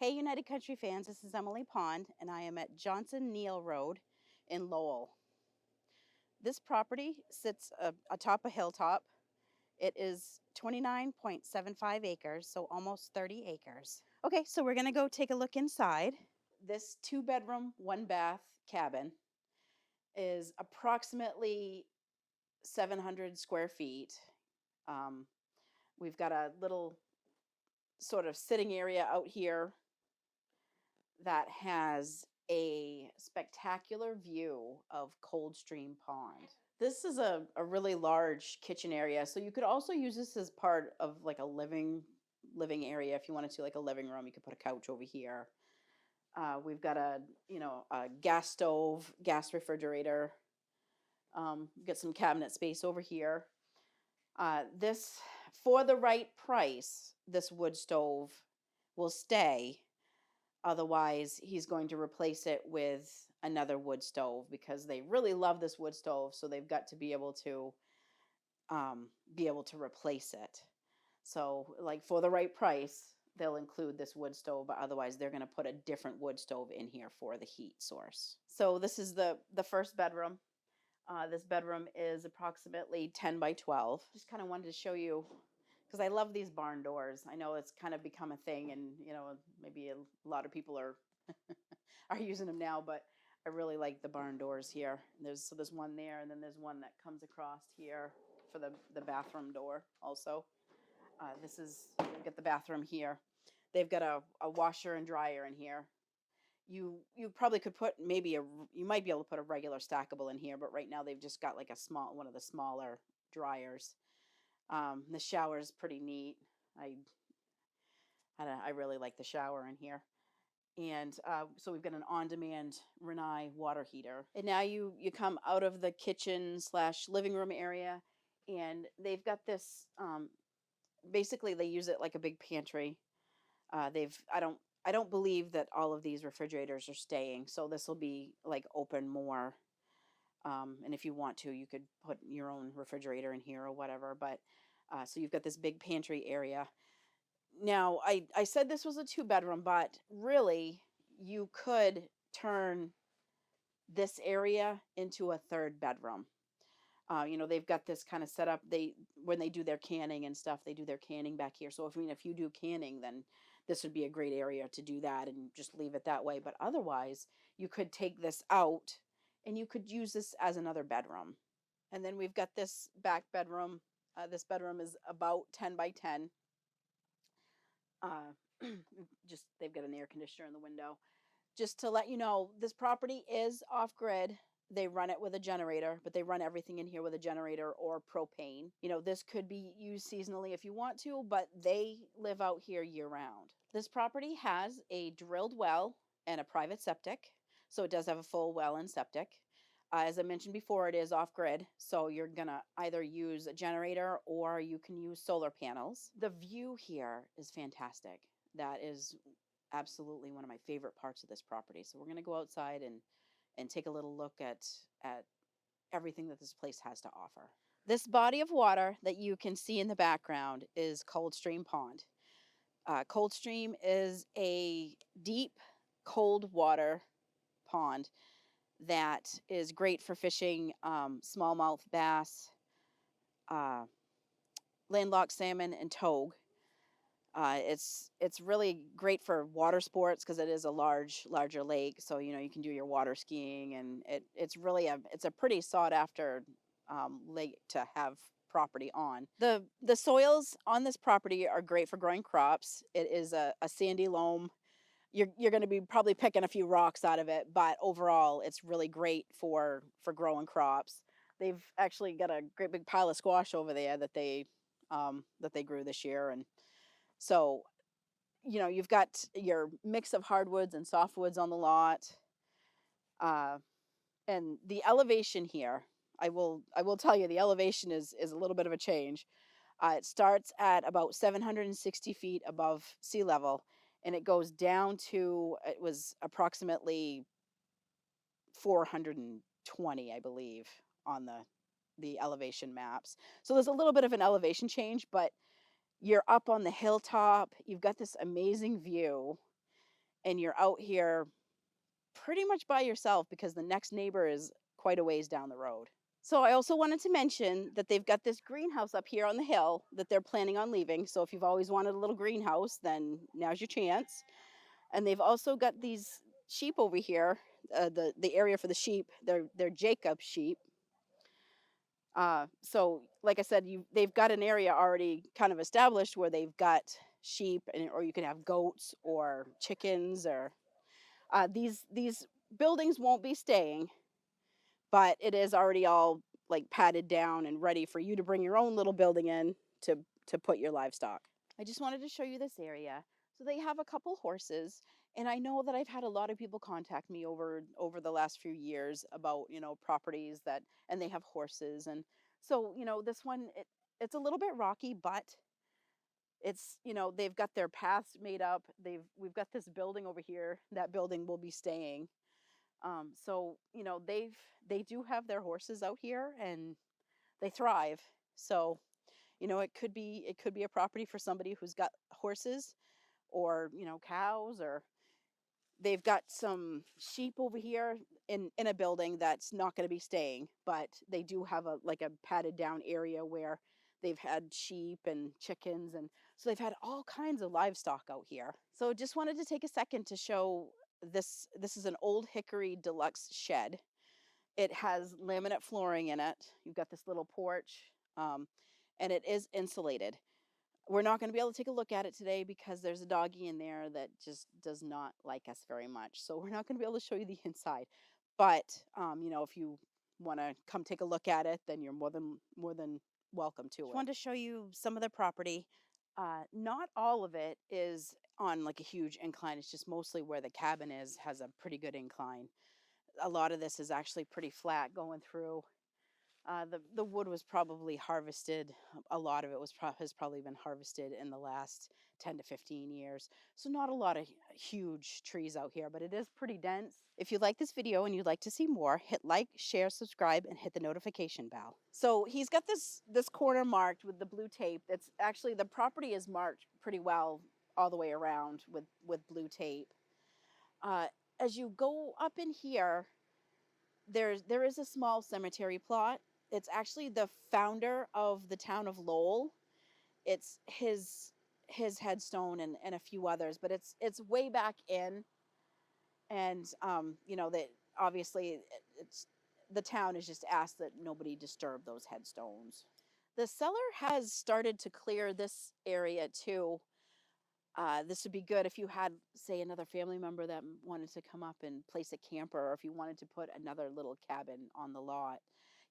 Hey, United Country fans, this is Emily Pond, and I am at Johnson Neal Road in Lowell. This property sits atop a hilltop. It is 29.75 acres, so almost 30 acres. Okay, so we're going to go take a look inside. This 2-bedroom, 1-bath cabin is approximately 700 square feet. We've got a little sort of sitting area out here that has a spectacular view of Coldstream Pond. This is a really large kitchen area, so you could also use this as part of like a living area if you wanted to, like a living room. You could put a couch over here. We've got a gas stove, gas refrigerator. Get some cabinet space over here. This, for the right price, this wood stove will stay. Otherwise, he's going to replace it with another wood stove because they really love this wood stove. So they've got to be able to replace it. So, like, for the right price, they'll include this wood stove. But otherwise, they're going to put a different wood stove in here for the heat source. So this is the first bedroom. This bedroom is approximately 10 by 12. Just kind of wanted to show you, because I love these barn doors. I know it's kind of become a thing, and maybe a lot of people are are using them now, but I really like the barn doors here. There's one there, and then there's one that comes across here for the bathroom door also. We've got the bathroom here. They've got a washer and dryer in here. You probably could put you might be able to put a regular stackable in here, but right now they've just got like one of the smaller dryers. The shower is pretty neat. I really like the shower in here. And so we've got an on-demand Rinnai water heater. And now you come out of the kitchen / living room area, and they've got this, basically they use it like a big pantry. I don't believe that all of these refrigerators are staying, so this will be like open more. And if you want to, you could put your own refrigerator in here or whatever. But so you've got this big pantry area. Now, I said this was a 2-bedroom, but really you could turn this area into a 3rd bedroom. They've got this kind of set up. When they do their canning and stuff, they do their canning back here. So if you do canning, then this would be a great area to do that and just leave it that way. But otherwise, you could take this out and you could use this as another bedroom. And then we've got this back bedroom. This bedroom is about 10 by 10. They've got an air conditioner in the window. Just to let you know, this property is off grid. They run it with a generator, but they run everything in here with a generator or propane. This could be used seasonally if you want to, but they live out here year round. This property has a drilled well and a private septic. So it does have a full well and septic. As I mentioned before, it is off grid. So you're going to either use a generator or you can use solar panels. The view here is fantastic. That is absolutely one of my favorite parts of this property. So we're going to go outside and take a little look at everything that this place has to offer. This body of water that you can see in the background is Coldstream Pond. Coldstream is a deep, cold water pond that is great for fishing smallmouth bass, landlocked salmon, and togue. It's really great for water sports because it is a larger lake. So you can do your water skiing, and it's a pretty sought after lake to have property on. The soils on this property are great for growing crops. It is a sandy loam. You're going to be probably picking a few rocks out of it, but overall it's really great for growing crops. They've actually got a great big pile of squash over there that they grew this year. And so you've got your mix of hardwoods and softwoods on the lot. And the elevation here, I will tell you, the elevation is a little bit of a change. It starts at about 760 feet above sea level, and it goes down to, it was approximately 420, I believe, on the elevation maps. So there's a little bit of an elevation change, but you're up on the hilltop. You've got this amazing view. and you're out here pretty much by yourself because the next neighbor is quite a ways down the road. So I also wanted to mention that they've got this greenhouse up here on the hill that they're planning on leaving. So if you've always wanted a little greenhouse, then now's your chance. And they've also got these sheep over here. The area for the sheep, they're Jacob sheep. So like I said, they've got an area already kind of established where they've got sheep, or you can have goats or chickens, or these buildings won't be staying, but it is already all like padded down and ready for you to bring your own little building in to put your livestock. I just wanted to show you this area. So they have a couple horses, and I know that I've had a lot of people contact me over the last few years about, properties that, and they have horses. And so, this one, it's a little bit rocky, but it's, they've got their paths made up. We've got this building over here. That building will be staying. So, they do have their horses out here and they thrive. So, it could be a property for somebody who's got horses, or, cows, or they've got some sheep over here in a building that's not going to be staying, but they do have a padded down area where they've had sheep and chickens, and so they've had all kinds of livestock out here. So just wanted to take a second to show this. This is an Old Hickory deluxe shed. It has laminate flooring in it. You've got this little porch, and it is insulated. We're not going to be able to take a look at it today because there's a doggy in there that just does not like us very much. So we're not going to be able to show you the inside. But if you want to come take a look at it, then you're more than welcome to it. I wanted to show you some of the property. Not all of it is on like a huge incline. It's just mostly where the cabin has a pretty good incline. A lot of this is actually pretty flat going through. The wood was probably harvested. A lot of it has probably been harvested in the last 10 to 15 years. So not a lot of huge trees out here, but it is pretty dense. If you like this video and you'd like to see more, hit like, share, subscribe, and hit the notification bell. So he's got this corner marked with the blue tape. That's actually, the property is marked pretty well all the way around with blue tape. As you go up in here, there is a small cemetery plot. It's actually the founder of the town of Lowell. It's his headstone and a few others, but it's way back in, and that obviously it's the town has just asked that nobody disturb those headstones. The seller has started to clear this area too. This would be good if you had, say, another family member that wanted to come up and place a camper, or if you wanted to put another little cabin on the lot.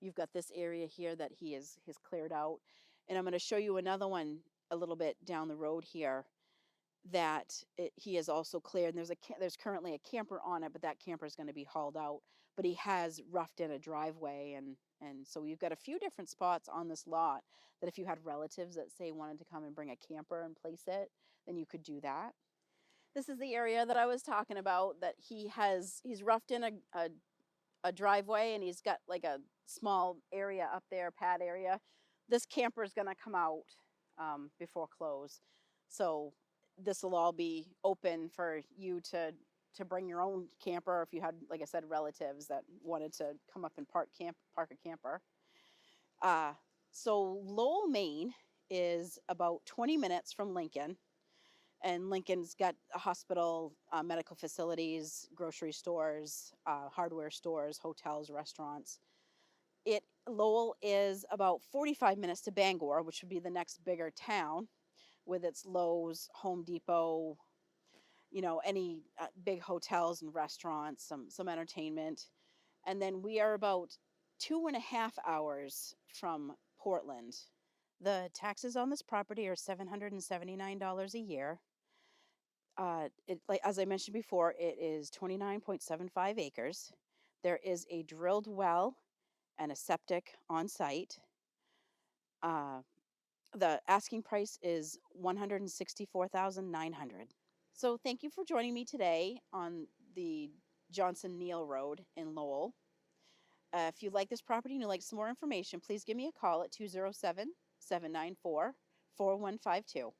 You've got this area here that he has cleared out. And I'm going to show you another one a little bit down the road here that he has also cleared. And there's currently a camper on it, but that camper is going to be hauled out. But he has roughed in a driveway, and so you've got a few different spots on this lot that if you had relatives that, say, wanted to come and bring a camper and place it, then you could do that. This is the area that I was talking about, that he's roughed in a driveway, and he's got like a small area up there, pad area. This camper is going to come out before close. So this will all be open for you to bring your own camper if you had, like I said, relatives that wanted to come up and park a camper. So Lowell, Maine is about 20 minutes from Lincoln. And Lincoln's got a hospital, medical facilities, grocery stores, hardware stores, hotels, restaurants. Lowell is about 45 minutes to Bangor, which would be the next bigger town, with its Lowe's, Home Depot, any big hotels and restaurants, some entertainment. And then we are about 2.5 hours from Portland. The taxes on this property are $779 a year. Like as I mentioned before, it is 29.75 acres. There is a drilled well and a septic on site. The asking price is $164,900. So thank you for joining me today on the Johnson Neal Road in Lowell. If you like this property and you'd like some more information, please give me a call at 207-794-4152.